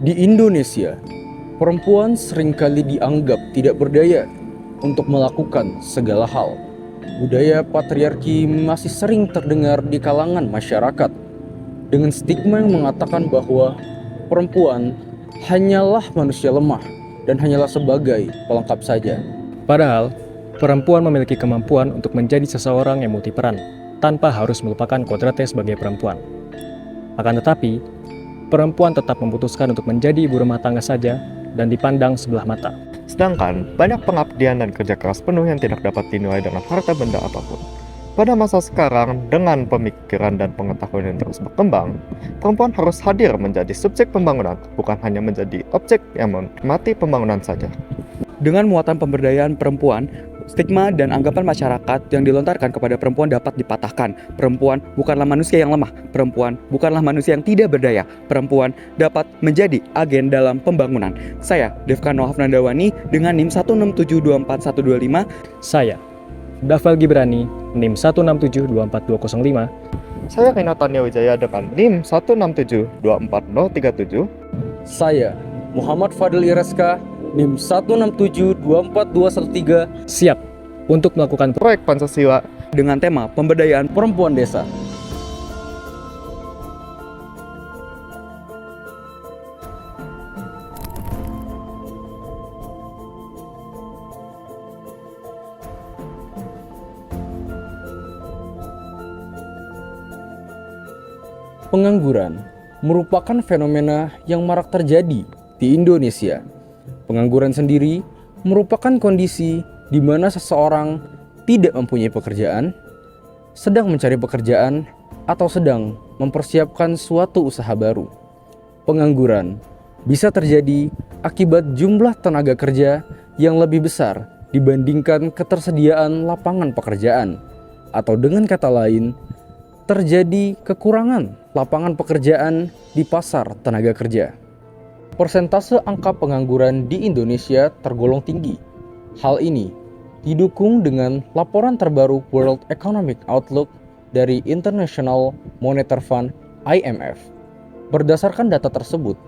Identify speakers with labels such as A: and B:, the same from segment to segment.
A: Di Indonesia, perempuan seringkali dianggap tidak berdaya untuk melakukan segala hal. Budaya patriarki masih sering terdengar di kalangan masyarakat dengan stigma yang mengatakan bahwa perempuan hanyalah manusia lemah dan hanyalah sebagai pelengkap saja.
B: Padahal, perempuan memiliki kemampuan untuk menjadi seseorang yang multiperan tanpa harus melupakan kodratnya sebagai perempuan. Akan tetapi, perempuan tetap memutuskan untuk menjadi ibu rumah tangga saja dan dipandang sebelah mata.
C: Sedangkan banyak pengabdian dan kerja keras penuh yang tidak dapat dinilai dengan harta benda apapun. Pada masa sekarang, dengan pemikiran dan pengetahuan yang terus berkembang, perempuan harus hadir menjadi subjek pembangunan, bukan hanya menjadi objek yang menikmati pembangunan saja.
D: Dengan muatan pemberdayaan perempuan, stigma dan anggapan masyarakat yang dilontarkan kepada perempuan dapat dipatahkan. Perempuan bukanlah manusia yang lemah, perempuan bukanlah manusia yang tidak berdaya, perempuan dapat menjadi agen dalam pembangunan. Saya, Devkano Hafnandawani, dengan NIM 167241125.
B: Saya, Dafal Gibrani, NIM 1672425.
C: Saya Rina Tania Wijaya dengan NIM 1672437.
A: Saya, Muhammad Fadil Ireska, NIM 1672413,
B: Siap untuk melakukan
C: Proyek Pancasila
D: dengan tema pemberdayaan
A: perempuan desa. Pengangguran merupakan fenomena yang marak terjadi di Indonesia. Pengangguran sendiri merupakan kondisi di mana seseorang tidak mempunyai pekerjaan, sedang mencari pekerjaan, atau sedang mempersiapkan suatu usaha baru. Pengangguran bisa terjadi akibat jumlah tenaga kerja yang lebih besar dibandingkan ketersediaan lapangan pekerjaan, atau dengan kata lain, terjadi kekurangan lapangan pekerjaan di pasar tenaga kerja. Persentase angka pengangguran di Indonesia tergolong tinggi. Hal ini didukung dengan laporan terbaru World Economic Outlook dari International Monetary Fund (IMF). Berdasarkan data tersebut,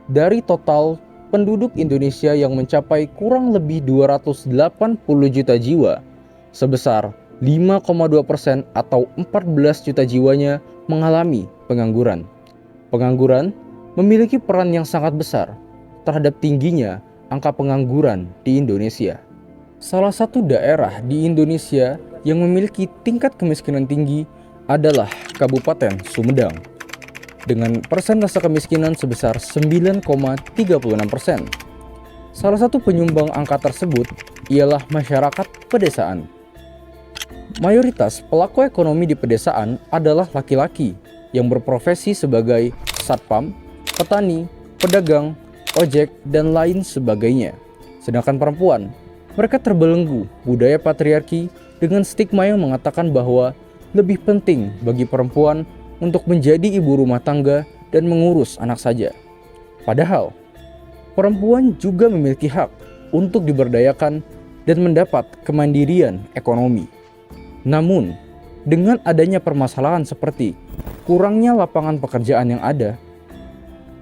A: dari total penduduk Indonesia yang mencapai kurang lebih 280 juta jiwa, sebesar 5,2% atau 14 juta jiwanya mengalami pengangguran. Pengangguran memiliki peran yang sangat besar terhadap tingginya angka pengangguran di Indonesia. Salah satu daerah di Indonesia yang memiliki tingkat kemiskinan tinggi adalah Kabupaten Sumedang, dengan persentase kemiskinan sebesar 9,36%. Salah satu penyumbang angka tersebut ialah masyarakat pedesaan. Mayoritas pelaku ekonomi di pedesaan adalah laki-laki yang berprofesi sebagai satpam, petani, pedagang, ojek, dan lain sebagainya. Sedangkan perempuan, mereka terbelenggu budaya patriarki dengan stigma yang mengatakan bahwa lebih penting bagi perempuan untuk menjadi ibu rumah tangga dan mengurus anak saja. Padahal, perempuan juga memiliki hak untuk diberdayakan dan mendapat kemandirian ekonomi. Namun, dengan adanya permasalahan seperti kurangnya lapangan pekerjaan yang ada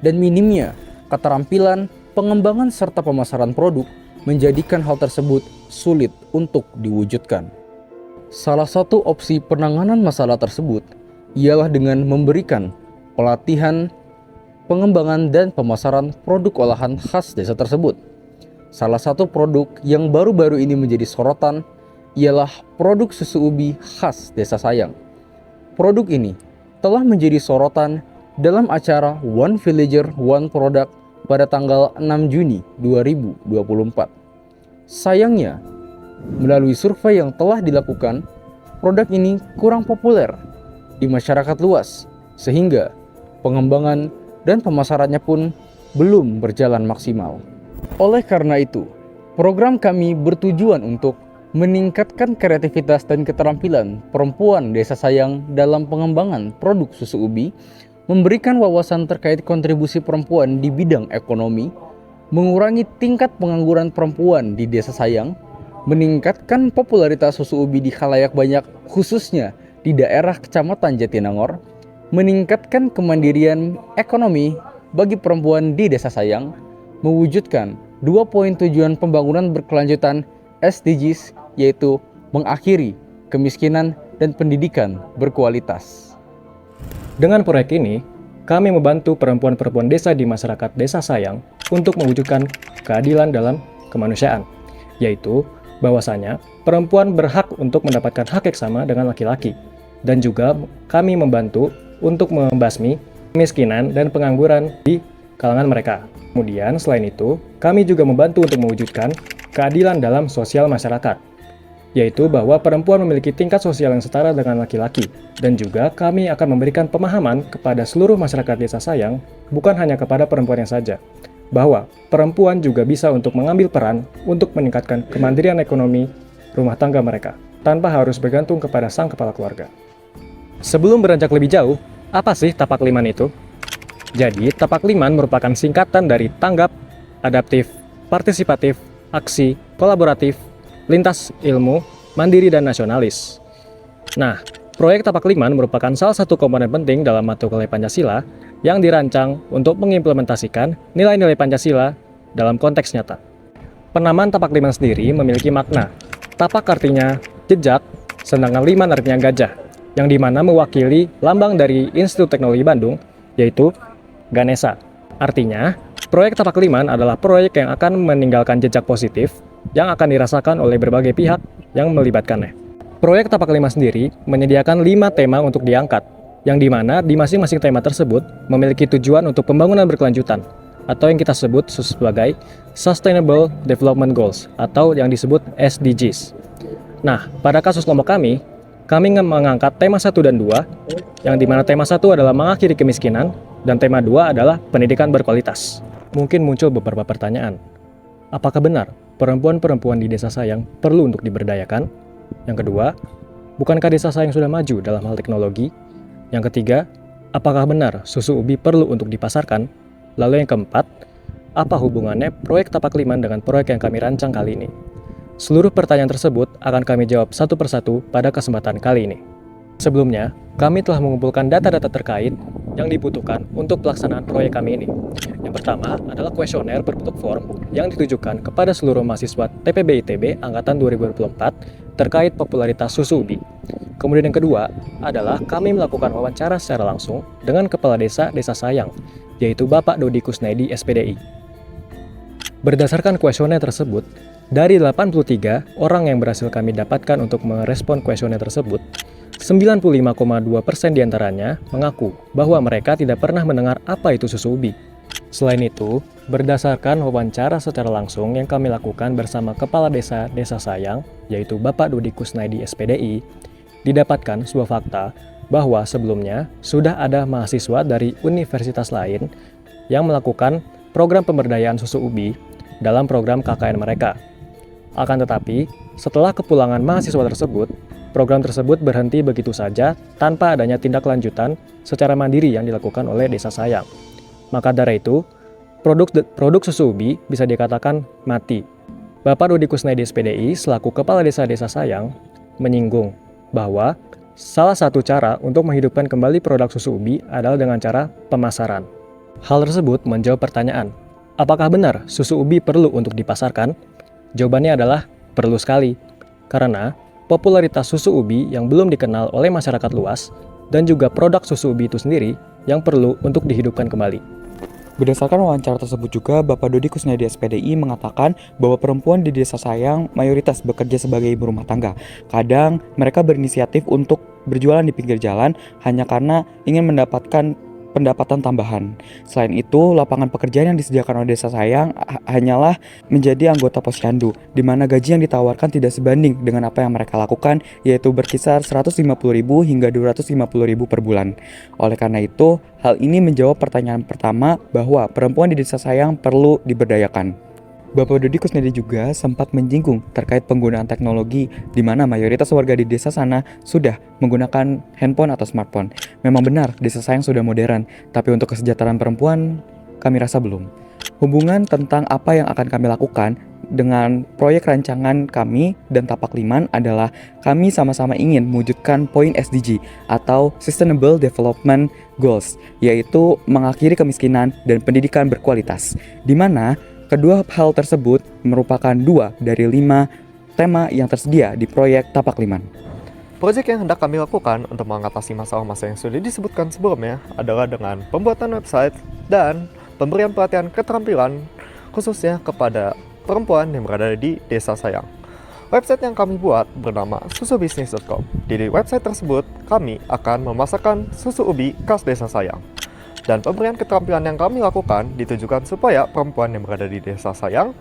A: dan minimnya keterampilan, pengembangan serta pemasaran produk menjadikan hal tersebut sulit untuk diwujudkan. Salah satu opsi penanganan masalah tersebut ialah dengan memberikan pelatihan, pengembangan dan pemasaran produk olahan khas desa tersebut. Salah satu produk yang baru-baru ini menjadi sorotan ialah produk susu ubi khas Desa Sayang. Produk ini telah menjadi sorotan dalam acara One Villager One Product pada tanggal 6 Juni 2024. Sayangnya, melalui survei yang telah dilakukan, produk ini kurang populer di masyarakat luas, sehingga pengembangan dan pemasarannya pun belum berjalan maksimal. Oleh karena itu, program kami bertujuan untuk meningkatkan kreativitas dan keterampilan perempuan Desa Sayang dalam pengembangan produk susu ubi, memberikan wawasan terkait kontribusi perempuan di bidang ekonomi, mengurangi tingkat pengangguran perempuan di Desa Sayang, meningkatkan popularitas susu ubi di khalayak banyak khususnya di daerah Kecamatan Jatinangor, meningkatkan kemandirian ekonomi bagi perempuan di Desa Sayang mewujudkan 2 poin tujuan pembangunan berkelanjutan SDGs, yaitu mengakhiri kemiskinan dan pendidikan berkualitas.
B: Dengan proyek ini, kami membantu perempuan-perempuan desa di masyarakat Desa Sayang untuk mewujudkan keadilan dalam kemanusiaan, yaitu bahwasanya perempuan berhak untuk mendapatkan hak yang sama dengan laki-laki, dan juga kami membantu untuk membasmi kemiskinan dan pengangguran di kalangan mereka. Kemudian selain itu, kami juga membantu untuk mewujudkan keadilan dalam sosial masyarakat, yaitu bahwa perempuan memiliki tingkat sosial yang setara dengan laki-laki, dan juga kami akan memberikan pemahaman kepada seluruh masyarakat Desa Sayang, bukan hanya kepada perempuannya saja, bahwa perempuan juga bisa untuk mengambil peran untuk meningkatkan kemandirian ekonomi rumah tangga mereka, tanpa harus bergantung kepada sang kepala keluarga. Sebelum beranjak lebih jauh, apa sih Tapak Liman itu? Jadi, Tapak Liman merupakan singkatan dari tanggap, adaptif, partisipatif, aksi, kolaboratif, lintas ilmu, mandiri, dan nasionalis. Nah, proyek Tapak Liman merupakan salah satu komponen penting dalam mata kuliah Pancasila yang dirancang untuk mengimplementasikan nilai-nilai Pancasila dalam konteks nyata. Penamaan Tapak Liman sendiri memiliki makna. Tapak artinya jejak, sedangkan Liman artinya gajah, yang dimana mewakili lambang dari Institut Teknologi Bandung, yaitu Ganesha. Artinya, proyek Tapak Liman adalah proyek yang akan meninggalkan jejak positif yang akan dirasakan oleh berbagai pihak yang melibatkannya. Proyek Tapak Liman sendiri menyediakan 5 tema untuk diangkat, yang dimana di masing-masing tema tersebut memiliki tujuan untuk pembangunan berkelanjutan, atau yang kita sebut sebagai Sustainable Development Goals, atau yang disebut SDGs. Nah, pada kasus kelompok kami mengangkat tema 1 dan 2, yang dimana tema 1 adalah mengakhiri kemiskinan, dan tema 2 adalah pendidikan berkualitas. Mungkin muncul beberapa pertanyaan. Apakah benar perempuan-perempuan di Desa Sayang perlu untuk diberdayakan? Yang kedua, bukankah Desa Sayang sudah maju dalam hal teknologi? Yang ketiga, apakah benar susu ubi perlu untuk dipasarkan? Lalu yang keempat, apa hubungannya proyek Tapak Liman dengan proyek yang kami rancang kali ini? Seluruh pertanyaan tersebut akan kami jawab satu persatu pada kesempatan kali ini. Sebelumnya, kami telah mengumpulkan data-data terkait yang dibutuhkan untuk pelaksanaan proyek kami ini. Yang pertama adalah kuesioner berbentuk form yang ditujukan kepada seluruh mahasiswa TPB ITB Angkatan 2024 terkait popularitas susu ubi. Kemudian yang kedua adalah kami melakukan wawancara secara langsung dengan Kepala Desa Desa Sayang, yaitu Bapak Dodi Kusnedi SPDI. Berdasarkan kuesioner tersebut, dari 83 orang yang berhasil kami dapatkan untuk merespon kuesioner tersebut, 95,2% diantaranya mengaku bahwa mereka tidak pernah mendengar apa itu susu ubi. Selain itu, berdasarkan wawancara secara langsung yang kami lakukan bersama Kepala Desa Desa Sayang, yaitu Bapak Dodi Kusnedi SPDI, didapatkan sebuah fakta bahwa sebelumnya sudah ada mahasiswa dari universitas lain yang melakukan program pemberdayaan susu ubi dalam program KKN mereka. Akan tetapi, setelah kepulangan mahasiswa tersebut, program tersebut berhenti begitu saja tanpa adanya tindak lanjutan secara mandiri yang dilakukan oleh Desa Sayang. Maka dari itu, produk susu ubi bisa dikatakan mati. Bapak Dodi Kusnedi SPDI selaku Kepala Desa Desa Sayang menyinggung bahwa salah satu cara untuk menghidupkan kembali produk susu ubi adalah dengan cara pemasaran. Hal tersebut menjawab pertanyaan, apakah benar susu ubi perlu untuk dipasarkan? Jawabannya adalah perlu sekali, karena popularitas susu ubi yang belum dikenal oleh masyarakat luas dan juga produk susu ubi itu sendiri yang perlu untuk dihidupkan kembali.
D: Berdasarkan wawancara tersebut juga, Bapak Dodi Kusnedi SPDI mengatakan bahwa perempuan di Desa Sayang mayoritas bekerja sebagai ibu rumah tangga. Kadang mereka berinisiatif untuk berjualan di pinggir jalan hanya karena ingin mendapatkan pendapatan tambahan. Selain itu, lapangan pekerjaan yang disediakan oleh Desa Sayang hanyalah menjadi anggota posyandu, di mana gaji yang ditawarkan tidak sebanding dengan apa yang mereka lakukan, yaitu berkisar 150.000 hingga 250.000 per bulan. Oleh karena itu, hal ini menjawab pertanyaan pertama bahwa perempuan di Desa Sayang perlu diberdayakan. Bapak Dodi Kusnedi juga sempat menyinggung terkait penggunaan teknologi di mana mayoritas warga di desa sana sudah menggunakan handphone atau smartphone. Memang benar, Desa Sayang sudah modern, tapi untuk kesejahteraan perempuan, kami rasa belum. Hubungan tentang apa yang akan kami lakukan dengan proyek rancangan kami dan Tapak Liman adalah kami sama-sama ingin mewujudkan poin SDG atau Sustainable Development Goals, yaitu mengakhiri kemiskinan dan pendidikan berkualitas, di mana kedua hal tersebut merupakan 2 dari 5 tema yang tersedia di proyek Tapak Liman.
C: Proyek yang hendak kami lakukan untuk mengatasi masalah-masalah yang sudah disebutkan sebelumnya adalah dengan pembuatan website dan pemberian pelatihan keterampilan khususnya kepada perempuan yang berada di Desa Sayang. Website yang kami buat bernama susubisnis.com. Di website tersebut, kami akan memasarkan susu ubi khas Desa Sayang. Dan pemberian keterampilan yang kami lakukan ditujukan supaya perempuan yang berada di Desa Sayang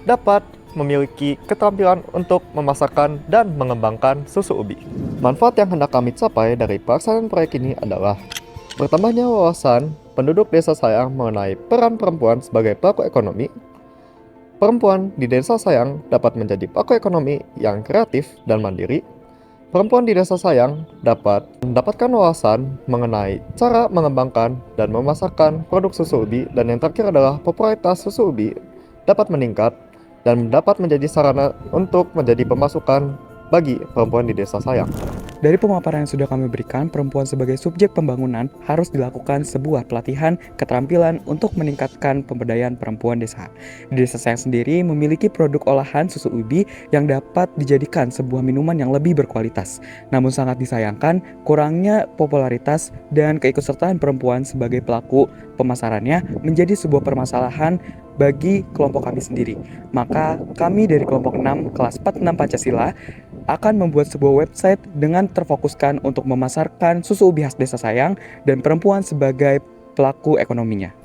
C: dapat memiliki keterampilan untuk memasarkan dan mengembangkan susu ubi. Manfaat yang hendak kami capai dari pelaksanaan proyek ini adalah bertambahnya wawasan penduduk Desa Sayang mengenai peran perempuan sebagai pelaku ekonomi. Perempuan di Desa Sayang dapat menjadi pelaku ekonomi yang kreatif dan mandiri. Perempuan di Desa Sayang dapat mendapatkan wawasan mengenai cara mengembangkan dan memasarkan produk susu ubi, dan yang terakhir adalah popularitas susu ubi dapat meningkat dan dapat menjadi sarana untuk menjadi pemasukan bagi perempuan di Desa Sayang.
D: Dari pemaparan yang sudah kami berikan, perempuan sebagai subjek pembangunan harus dilakukan sebuah pelatihan keterampilan untuk meningkatkan pemberdayaan perempuan desa. Di Desa Sayang sendiri memiliki produk olahan susu ubi yang dapat dijadikan sebuah minuman yang lebih berkualitas. Namun sangat disayangkan kurangnya popularitas dan keikutsertaan perempuan sebagai pelaku pemasarannya menjadi sebuah permasalahan bagi kelompok kami sendiri. Maka kami dari kelompok 6 kelas 46 Pancasila akan membuat sebuah website dengan terfokuskan untuk memasarkan susu ubi khas Desa Sayang dan perempuan sebagai pelaku ekonominya.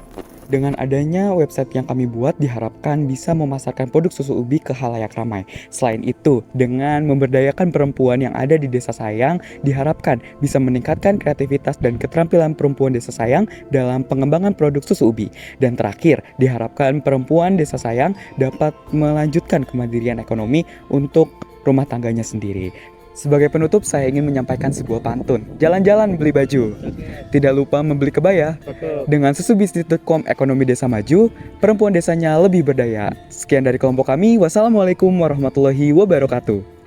D: Dengan adanya website yang kami buat diharapkan bisa memasarkan produk susu ubi ke khalayak ramai. Selain itu, dengan memberdayakan perempuan yang ada di Desa Sayang, diharapkan bisa meningkatkan kreativitas dan keterampilan perempuan Desa Sayang dalam pengembangan produk susu ubi. Dan terakhir, diharapkan perempuan Desa Sayang dapat melanjutkan kemandirian ekonomi untuk rumah tangganya sendiri. Sebagai penutup, saya ingin menyampaikan sebuah pantun. Jalan-jalan beli baju, tidak lupa membeli kebaya. Dengan susubisnis.com ekonomi desa maju, perempuan desanya lebih berdaya. Sekian dari kelompok kami. Wassalamualaikum warahmatullahi wabarakatuh.